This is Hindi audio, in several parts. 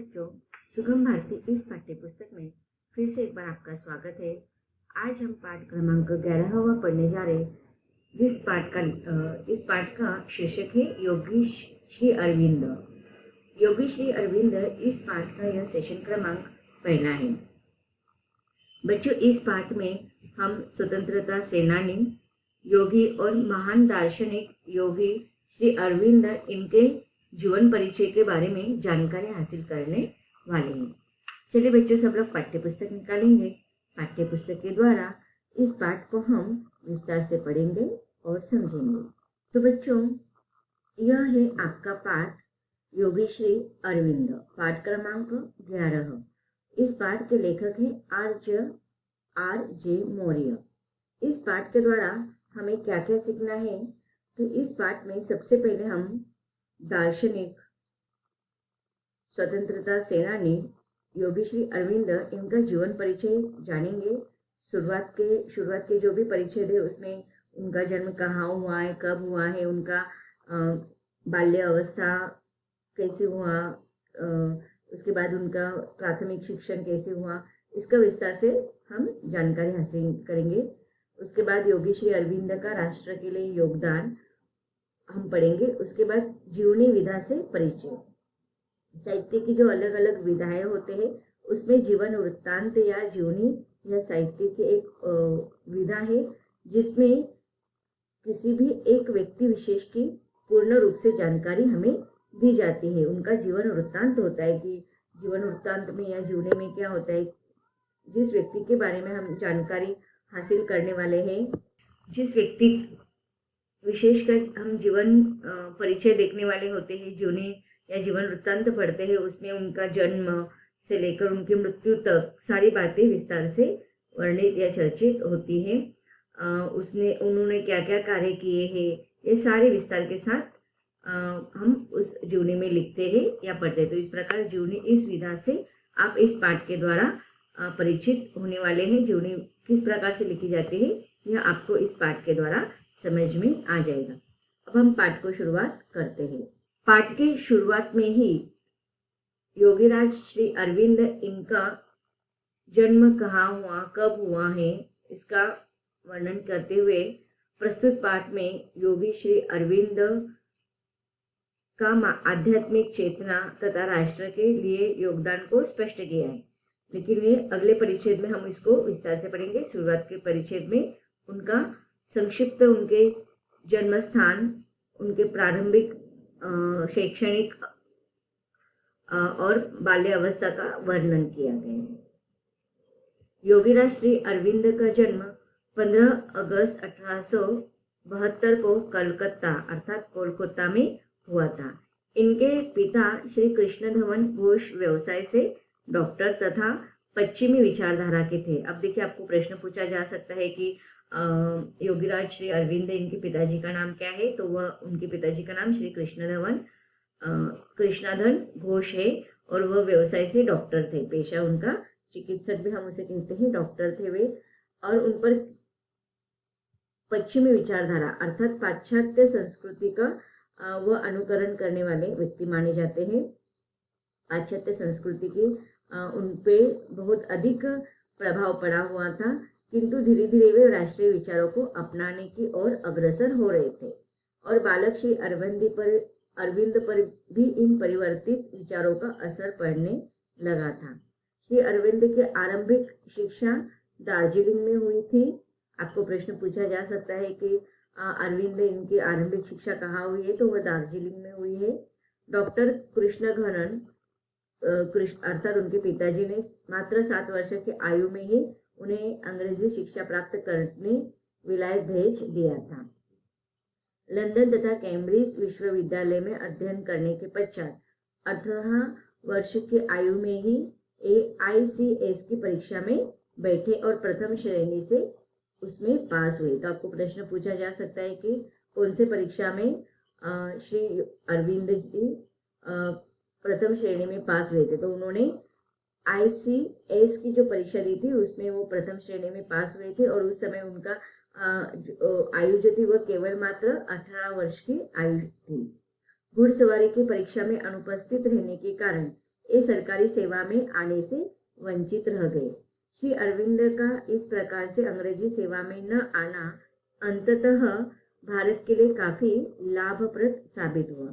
बच्चों, सुगम भारती इस पाठ्य पुस्तक में फिर से एक बार आपका स्वागत है। आज हम पाठ क्रमांक 11वां पढ़ने जा रहे हैं। इस पाठ का शीर्षक है योगी श्री अरविंद। योगी श्री अरविंद इस पाठ का यह सेशन क्रमांक पहला है। बच्चों, इस पाठ में हम स्वतंत्रता सेनानी, योगी और महान दार्शनिक योगी श्री अरविंद इनके जीवन परिचय के बारे में जानकारी हासिल करने वाले हैं। चलिए बच्चों, सब लोग पाठ्य पुस्तक निकालेंगे। पाठ्य पुस्तक के द्वारा इस पाठ को हम विस्तार से पढ़ेंगे और समझेंगे। तो बच्चों, यह है आपका पाठ योगी श्री अरविंद, पाठ क्रमांक 11। इस पाठ के लेखक हैं आर जे मौर्य। इस पाठ के द्वारा हमें क्या क्या सीखना है, तो इस पाठ में सबसे पहले हम दार्शनिक, स्वतंत्रता सेनानी योगी श्री अरविंद इनका जीवन परिचय जानेंगे। शुरुआत के जो भी परिचय थे उसमें उनका जन्म कहाँ हुआ है, कब हुआ है, उनका बाल्य अवस्था कैसे हुआ, उसके बाद उनका प्राथमिक शिक्षण कैसे हुआ, इसका विस्तार से हम जानकारी हासिल करेंगे। उसके बाद योगी श्री अरविंद का राष्ट्र के लिए योगदान हम पढ़ेंगे। उसके बाद जीवनी विधा से परिचय। साहित्य की जो अलग अलग विधाएं होते हैं उसमें जीवन वृत्तांत या जीवनी या साहित्य की एक विधा है जिसमें किसी भी एक व्यक्ति विशेष की पूर्ण रूप से जानकारी हमें दी जाती है। उनका जीवन वृत्तांत होता है कि जीवन वृत्तांत में या जीवनी में क्या होता है, जिस व्यक्ति के बारे में हम जानकारी हासिल करने वाले हैं, जिस व्यक्ति विशेषकर हम जीवन परिचय देखने वाले होते हैं, जीवनी या जीवन वृत्तांत पढ़ते हैं, उसमें उनका जन्म से लेकर उनकी मृत्यु तक सारी बातें विस्तार से वर्णित या चर्चित होती हैं। उन्होंने क्या क्या कार्य किए हैं, ये सारे विस्तार के साथ हम उस जीवनी में लिखते हैं या पढ़ते हैं। तो इस प्रकार जीवनी इस विधा से आप इस पाठ के द्वारा परिचित होने वाले हैं। जीवनी किस प्रकार से लिखी जाती है यह आपको इस पाठ के द्वारा समझ में आ जाएगा। अब हम पाठ को शुरुआत करते हैं। पाठ की शुरुआत में ही योगीराज श्री अरविंद इनका जन्म कहाँ हुआ, कब हुआ है, इसका वर्णन करते हुए प्रस्तुत पाठ में योगी श्री अरविंद का आध्यात्मिक चेतना तथा राष्ट्र के लिए योगदान को स्पष्ट किया है। लेकिन ये अगले परिच्छेद में हम इसको विस्तार से पढ़ेंगे। शुरुआत के परिच्छेद में उनका संक्षिप्त, उनके जन्म स्थान, उनके प्रारंभिक शैक्षणिक और बाल्य अवस्था का वर्णन किया गया है। योगीराज श्री अरविंद का जन्म 15 अगस्त 1872 को कलकत्ता अर्थात कोलकाता में हुआ था। इनके पिता श्री कृष्णधवन घोष व्यवसाय से डॉक्टर तथा पश्चिमी विचारधारा के थे। अब देखिए, आपको प्रश्न पूछा जा सकता है कि योगीराज श्री अरविंद इनके पिताजी का नाम क्या है, तो वह उनके पिताजी का नाम श्री कृष्णधन घोष है और वह व्यवसाय से डॉक्टर थे। पेशा उनका चिकित्सक भी हम उसे कहते हैं, डॉक्टर थे वे। और उन पर पश्चिमी विचारधारा अर्थात पाश्चात्य संस्कृति का वह अनुकरण करने वाले व्यक्ति माने जाते हैं। पाश्चात्य संस्कृति की उन पे बहुत अधिक प्रभाव पड़ा हुआ था, किंतु धीरे धीरे वे राष्ट्रीय विचारों को अपनाने की ओर अग्रसर हो रहे थे और बालक श्री अरविंद पर भी इन परिवर्तित विचारों का असर पड़ने लगा था। श्री अरविंद की आरंभिक शिक्षा दार्जिलिंग में हुई थी। आपको प्रश्न पूछा जा सकता है कि अरविंद इनकी आरंभिक शिक्षा कहाँ हुई है, तो वह दार्जिलिंग में हुई है। डॉक्टर कृष्णघनन अर्थात उनके पिताजी ने मात्र 7 वर्ष की आयु में ही उन्हें अंग्रेजी शिक्षा प्राप्त करने विलायत भेज दिया था। लंदन तथा कैम्ब्रिज विश्वविद्यालय में अध्ययन करने के पश्चात 18 वर्ष की आयु में ही AICS की परीक्षा में बैठे और प्रथम श्रेणी से उसमें पास हुए। तो आपको प्रश्न पूछा जा सकता है कि कौन से परीक्षा में श्री अरविंद जी प्रथम श्रेणी में पास हुए थे, तो उन्होंने ICS की जो परीक्षा दी थी उसमें वो प्रथम श्रेणी में पास हुए थे और उस समय उनका आयु जो थी वह केवल मात्र 18 वर्ष की आयु थी। घुड़सवारी की परीक्षा में अनुपस्थित रहने के कारण ये सरकारी सेवा में आने से वंचित रह गए। श्री अरविंद का इस प्रकार से अंग्रेजी सेवा में न आना अंततः भारत के लिए काफी लाभप्रद साबित हुआ।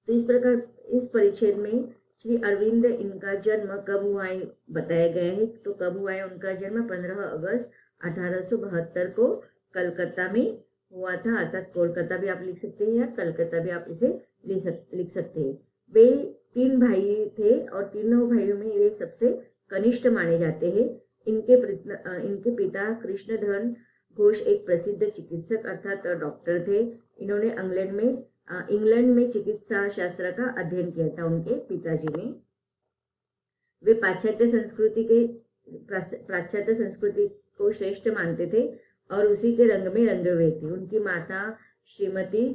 तो इस प्रकार इस परिच्छेद में श्री अरविंद इनका जन्म कब हुआ है बताया गया है। तो कब हुआ है उनका जन्म 15 अगस्त 1872 को कलकत्ता में हुआ था, अर्थात कोलकाता भी आप लिख सकते हैं या कलकत्ता भी आप इसे लिख सकते हैं। वे 3 भाई थे और तीनों भाइयों में वे सबसे कनिष्ठ माने जाते हैं। इनके पिता कृष्णधन घोष एक प्रसिद्ध चिकित्सक अर्थात डॉक्टर थे। इन्होंने इंग्लैंड में चिकित्सा शास्त्र का अध्ययन किया था उनके पिताजी ने। वे पाश्चात्य संस्कृति को श्रेष्ठ मानते थे और उसी के रंग में रंगे हुए थे। उनकी माता श्रीमती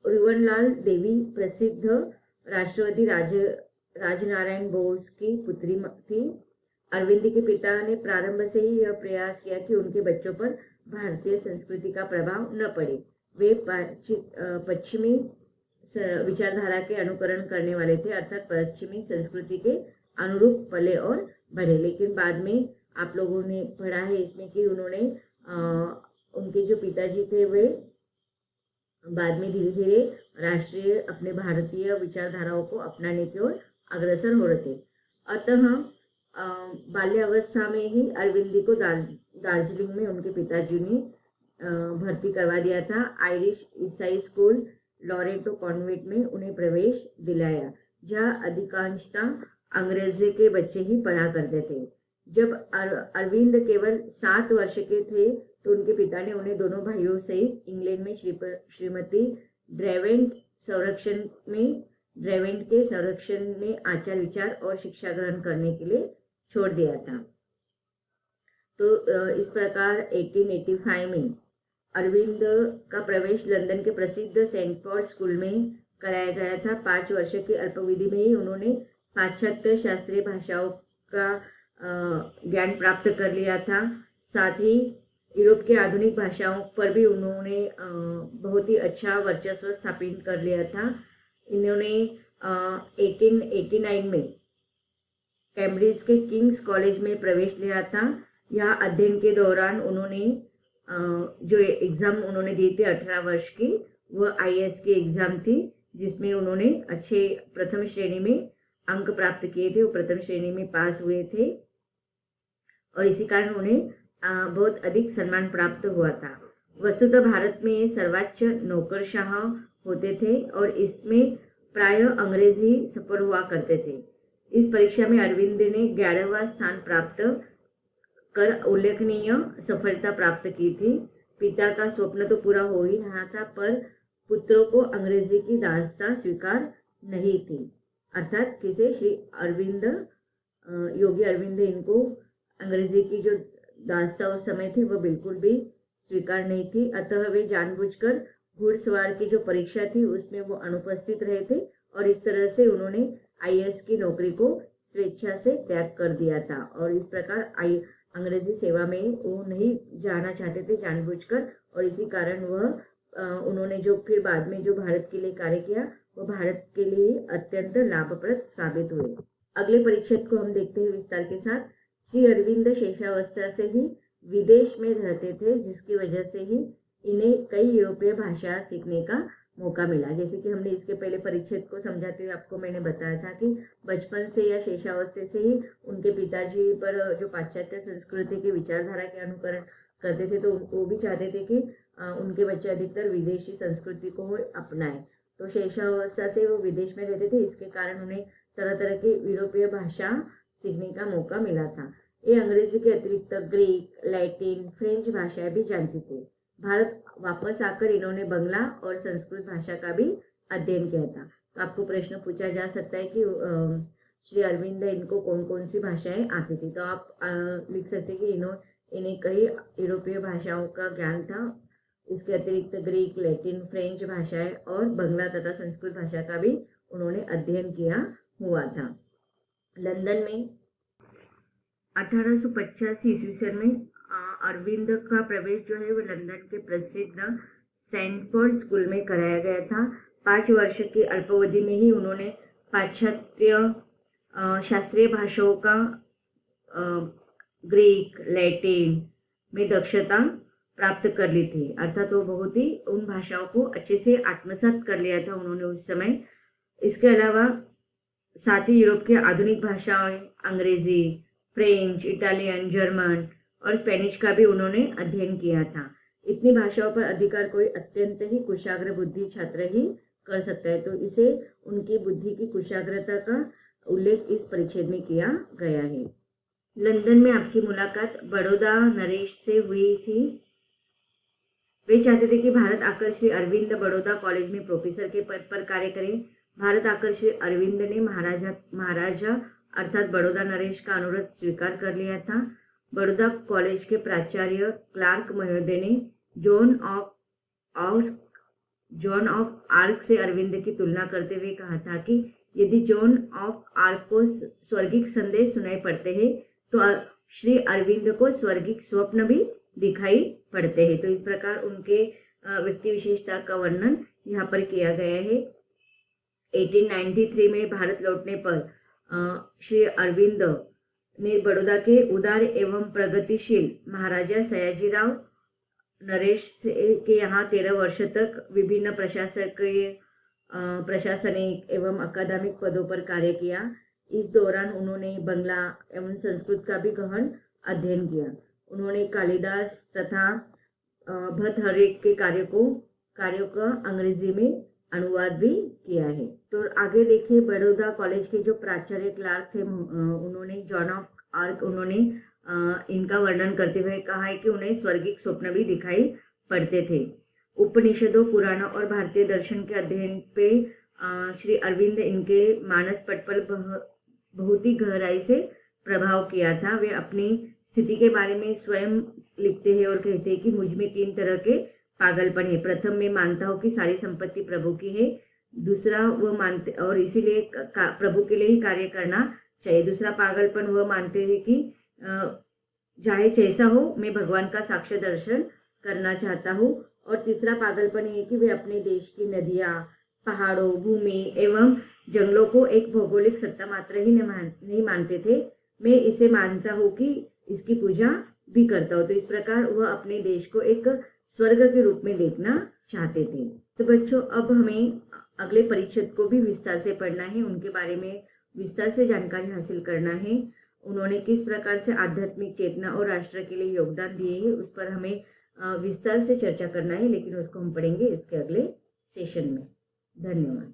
रुवनलाल देवी प्रसिद्ध राष्ट्रवादी राजनारायण बोस की पुत्री थी। अरविंद के पिता ने प्रारंभ से ही यह प्रयास किया कि उनके बच्चों पर भारतीय संस्कृति का प्रभाव न पड़े। वे पश्चिमी विचारधारा के अनुकरण करने वाले थे, अर्थात पश्चिमी संस्कृति के अनुरूप पले और बढ़े। लेकिन बाद में आप लोगों ने पढ़ा है इसमें कि उन्होंने उनके जो पिताजी थे वे बाद में धीरे धीरे राष्ट्रीय अपने भारतीय विचारधाराओं को अपनाने की ओर अग्रसर हो रहे थे। अतः बाल्यावस्था में ही अरविंद को दार्जिलिंग में उनके पिताजी ने भर्ती करवा दिया था। आयरिश ईसाई स्कूल लॉरेटो कॉन्वेंट में उन्हें प्रवेश दिलाया, जहाँ अधिकांशतः अंग्रेजी के बच्चे ही पढ़ा करते थे। जब अरविंद केवल 7 वर्ष के थे तो उनके पिता ने उन्हें दोनों भाइयों सहित इंग्लैंड में श्रीमती ड्रेवेंट के संरक्षण में आचार विचार और शिक्षा ग्रहण करने के लिए छोड़ दिया था। तो इस प्रकार 1885 में अरविंद का प्रवेश लंदन के प्रसिद्ध सेंट पॉल स्कूल में कराया गया था। 5 वर्ष की अल्पावधि में ही उन्होंने पाश्चात्य शास्त्रीय भाषाओं का ज्ञान प्राप्त कर लिया था। साथ ही यूरोप के आधुनिक भाषाओं पर भी उन्होंने बहुत ही अच्छा वर्चस्व स्थापित कर लिया था। इन्होंने 1889 में कैम्ब्रिज के किंग्स कॉलेज में प्रवेश लिया था। यहाँ अध्ययन के दौरान उन्होंने जो एग्जाम उन्होंने दिए थे 18 वर्ष की, वह IAS की एग्जाम थी, जिसमें उन्होंने अच्छे प्रथम श्रेणी में अंक प्राप्त किए थे। वो प्रथम श्रेणी में पास हुए थे और इसी कारण उन्हें बहुत अधिक सम्मान प्राप्त हुआ था। वस्तुतः भारत में सर्वोच्च नौकरशाह होते थे और इसमें प्राय अंग्रेजी सफल हुआ करते थे। इस परीक्षा में अरविंद ने 11वां स्थान प्राप्त कर उल्लेखनीय सफलता प्राप्त की थी। पिता का स्वप्न तो पूरा हो ही रहा था, पर पुत्रों को अंग्रेजी की दास्तां स्वीकार नहीं थी। अर्थात किसे श्री अरविंद योगी अरविंद इनको अंग्रेजी की जो दास्तां उस समय थी वह बिल्कुल भी स्वीकार नहीं थी। अतः वे जानबूझकर घुड़सवार की जो परीक्षा थी उसमें वो अनुपस्थित रहे थे और इस तरह से उन्होंने IAS की नौकरी को स्वेच्छा से त्याग कर दिया था। और इस प्रकार अंग्रेजी सेवा में वो नहीं जाना चाहते थे जानबूझकर, और इसी कारण वह उन्होंने जो फिर बाद में जो भारत के लिए कार्य किया वो भारत के लिए अत्यंत लाभप्रद साबित हुए। अगले परिच्छेद को हम देखते हैं विस्तार के साथ। श्री अरविंद शैशवावस्था से ही विदेश में रहते थे, जिसकी वजह से ही इन्हें कई यूरोपीय भाषा सीखने का मौका मिला। जैसे कि हमने इसके पहले परिच्छेद को समझाते हुए आपको मैंने बताया था कि बचपन से या शैशवावस्था से ही उनके पिताजी पर जो पाश्चात्य संस्कृति के विचारधारा के अनुकरण करते थे, तो वो भी चाहते थे कि उनके बच्चे अधिकतर विदेशी संस्कृति को अपनाएं। तो शैशवावस्था से वो विदेश में रहते थे, इसके कारण उन्हें तरह तरह की यूरोपीय भाषा सीखने का मौका मिला था। ये अंग्रेजी के अतिरिक्त ग्रीक, लैटिन, फ्रेंच भाषाएं भी जानती थे। भारत वापस आकर इन्होंने बंगला और संस्कृत भाषा का भी अध्ययन किया था। तो आपको प्रश्न पूछा जा सकता है कि श्री अरविंद इनको कौन कौन सी भाषाएं आती थी। तो आप लिख सकते हैं कि इन्हें कई यूरोपीय भाषाओं का ज्ञान था। इसके अतिरिक्त ग्रीक, लैटिन, फ्रेंच भाषाएं और बंगला तथा संस्कृत भाषा का भी उन्होंने अध्ययन किया हुआ था। लंदन में 1885 ईस्वी में अरविंद का प्रवेश जो है वो लंदन के प्रसिद्ध सेंट पॉल स्कूल में कराया गया था। 5 वर्ष की अल्पावधि में ही उन्होंने पाश्चात्य शास्त्रीय भाषाओं का ग्रीक, लैटिन में दक्षता प्राप्त कर ली थी। अर्थात वो बहुत ही उन भाषाओं को अच्छे से आत्मसात कर लिया था उन्होंने उस समय। इसके अलावा साथ ही यूरोप की आधुनिक भाषाएं अंग्रेजी, फ्रेंच, इटालियन, जर्मन और स्पेनिश का भी उन्होंने अध्ययन किया था। इतनी भाषाओं पर अधिकार कोई अत्यंत ही कुशाग्र बुद्धि छात्र ही कर सकता है। तो इसे उनकी बुद्धि की कुशाग्रता का उल्लेख इस परिच्छेद में किया गया है। लंदन में आपकी मुलाकात बड़ौदा नरेश से हुई थी। वे चाहते थे कि भारत आकर श्री अरविंद बड़ौदा कॉलेज में प्रोफेसर के पद पर कार्य करें। भारत आकर श्री अरविंद ने महाराजा अर्थात बड़ौदा नरेश का अनुरोध स्वीकार कर लिया था। बड़ौदा कॉलेज के प्राचार्य क्लार्क महोदय ने जॉन ऑफ आर्क से अरविंद की तुलना करते हुए कहा था कि यदि जॉन ऑफ आर्क को स्वर्गिक संदेश सुनाई पड़ते हैं तो श्री अरविंद को स्वर्गिक स्वप्न भी दिखाई पड़ते हैं। तो इस प्रकार उनके व्यक्ति विशेषता का वर्णन यहाँ पर किया गया है। 1893 में भारत लौटने पर श्री अरविंद ने बड़ौदा के उदार एवं प्रगतिशील महाराजा सयाजीराव नरेश के यहाँ 13 वर्ष तक विभिन्न प्रशासनिक एवं अकादमिक पदों पर कार्य किया। इस दौरान उन्होंने बंगला एवं संस्कृत का भी गहन अध्ययन किया। उन्होंने कालिदास तथा भर्तृहरि के कार्यों का अंग्रेजी में अनुवाद भी किया है। तो आगे देखिए, बड़ौदा कॉलेज के जो प्राचार्य क्लार्क थे उन्होंने जॉन ऑफ आर्क उन्होंने इनका वर्णन करते हुए कहा है कि उन्हें स्वर्गिक स्वप्न भी दिखाई पड़ते थे। उपनिषदों, पुराणों और भारतीय दर्शन के अध्ययन पे श्री अरविंद इनके मानस पट पर बहुत ही गहराई से प्रभाव किया था। वे अपनी स्थिति के बारे में स्वयं लिखते हैं और कहते हैं कि मुझ में 3 तरह के पागलपन है। प्रथम, मैं मानता हूँ कि सारी संपत्ति प्रभु की है। दूसरा, वह मानते और इसीलिए प्रभु के लिए ही कार्य करना चाहिए। दूसरा पागलपन, वह मानते हैं कि चाहे जैसा हो मैं भगवान का साक्षात दर्शन करना चाहता हूँ। और तीसरा पागलपन ये कि वे अपने देश की नदियाँ, पहाड़ों, भूमि एवं जंगलों को एक भौगोलिक सत्ता मात्र ही नहीं मानते थे। मैं इसे मानता हूँ कि इसकी पूजा भी करता हूँ। तो इस प्रकार वह अपने देश को एक स्वर्ग के रूप में देखना चाहते थे। तो बच्चों, अब हमें अगले परिच्छेद को भी विस्तार से पढ़ना है, उनके बारे में विस्तार से जानकारी हासिल करना है। उन्होंने किस प्रकार से आध्यात्मिक चेतना और राष्ट्र के लिए योगदान दिए है, उस पर हमें विस्तार से चर्चा करना है, लेकिन उसको हम पढ़ेंगे इसके अगले सेशन में। धन्यवाद।